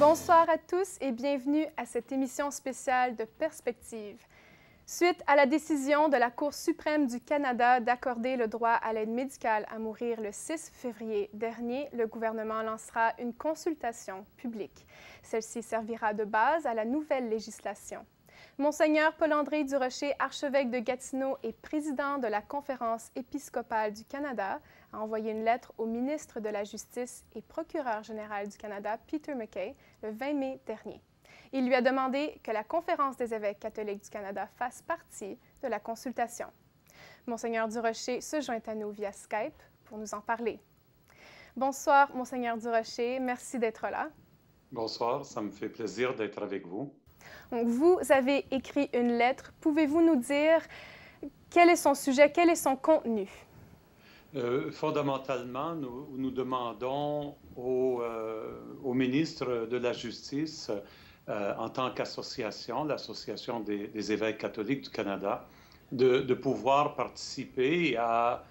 Bonsoir à tous et bienvenue à cette émission spéciale de Perspective. Suite à la décision de la Cour suprême du Canada d'accorder le droit à l'aide médicale à mourir le 6 février dernier, le gouvernement lancera une consultation publique. Celle-ci servira de base à la nouvelle législation. Monseigneur Paul-André Durocher, archevêque de Gatineau et président de la Conférence épiscopale du Canada, a envoyé une lettre au ministre de la Justice et procureur général du Canada, Peter MacKay, le 20 mai dernier. Il lui a demandé que la Conférence des évêques catholiques du Canada fasse partie de la consultation. Monseigneur Durocher se joint à nous via Skype pour nous en parler. Bonsoir, Monseigneur Durocher, merci d'être là. Bonsoir, ça me fait plaisir d'être avec vous. Donc, vous avez écrit une lettre. Pouvez-vous nous dire quel est son sujet, quel est son contenu? Fondamentalement, nous demandons au ministre de la Justice, en tant qu'association, l'Association des évêques catholiques du Canada, de pouvoir participer à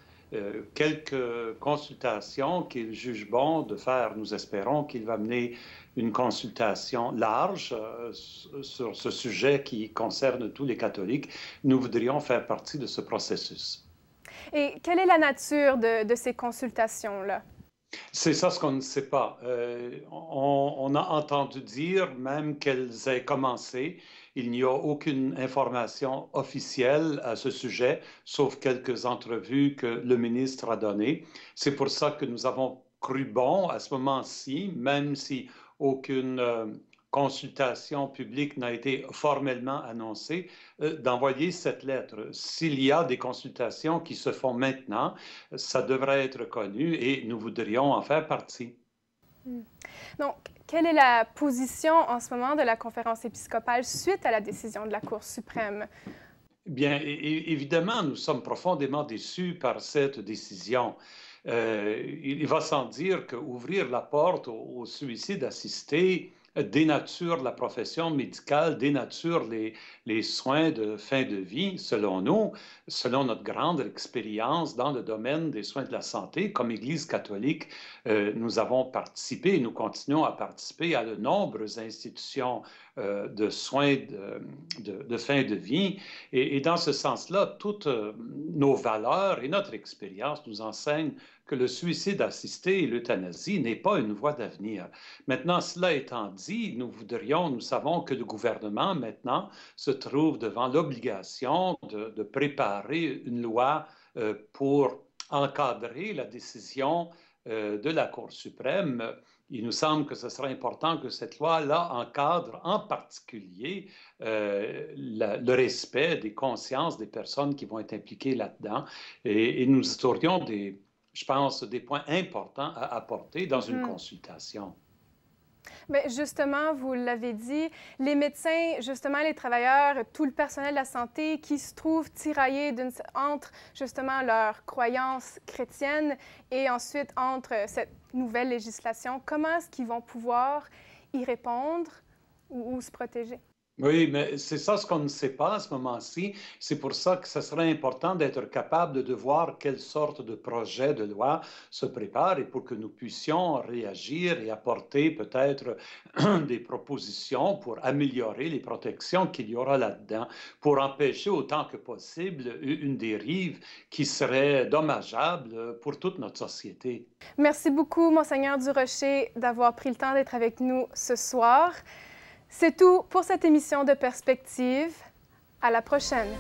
quelques consultations qu'il juge bon de faire. Nous espérons qu'il va mener une consultation large sur ce sujet qui concerne tous les catholiques. Nous voudrions faire partie de ce processus. Et quelle est la nature de ces consultations-là? C'est ça ce qu'on ne sait pas. On a entendu dire même qu'elles aient commencé. Il n'y a aucune information officielle à ce sujet, sauf quelques entrevues que le ministre a données. C'est pour ça que nous avons cru bon à ce moment-ci, même si aucune consultation publique n'a été formellement annoncée, d'envoyer cette lettre. S'il y a des consultations qui se font maintenant, ça devrait être connu et nous voudrions en faire partie. Donc, quelle est la position en ce moment de la conférence épiscopale suite à la décision de la Cour suprême? Bien, évidemment, nous sommes profondément déçus par cette décision. Il va sans dire qu'ouvrir la porte au suicide assisté dénature la profession médicale, dénature les soins de fin de vie, selon nous, selon notre grande expérience dans le domaine des soins de la santé. Comme Église catholique, nous avons participé et nous continuons à participer à de nombreuses institutions de soins de fin de vie. Et dans ce sens-là, toutes nos valeurs et notre expérience nous enseignent que le suicide assisté et l'euthanasie n'est pas une voie d'avenir. Maintenant, cela étant dit, nous savons que le gouvernement maintenant se trouve devant l'obligation de préparer une loi pour encadrer la décision de la Cour suprême. Il nous semble que ce sera important que cette loi-là encadre en particulier le respect des consciences des personnes qui vont être impliquées là-dedans. Et nous aurions je pense, des points importants à apporter dans une consultation. Bien, justement, vous l'avez dit, les médecins, justement, les travailleurs, tout le personnel de la santé qui se trouvent tiraillés entre, justement, leurs croyances chrétiennes et ensuite entre cette nouvelle législation, comment est-ce qu'ils vont pouvoir y répondre ou se protéger? Oui, mais c'est ça ce qu'on ne sait pas à ce moment-ci. C'est pour ça que ce serait important d'être capable de voir quelle sorte de projet de loi se prépare et pour que nous puissions réagir et apporter peut-être des propositions pour améliorer les protections qu'il y aura là-dedans, pour empêcher autant que possible une dérive qui serait dommageable pour toute notre société. Merci beaucoup, Monseigneur Durocher, d'avoir pris le temps d'être avec nous ce soir. C'est tout pour cette émission de Perspective. À la prochaine.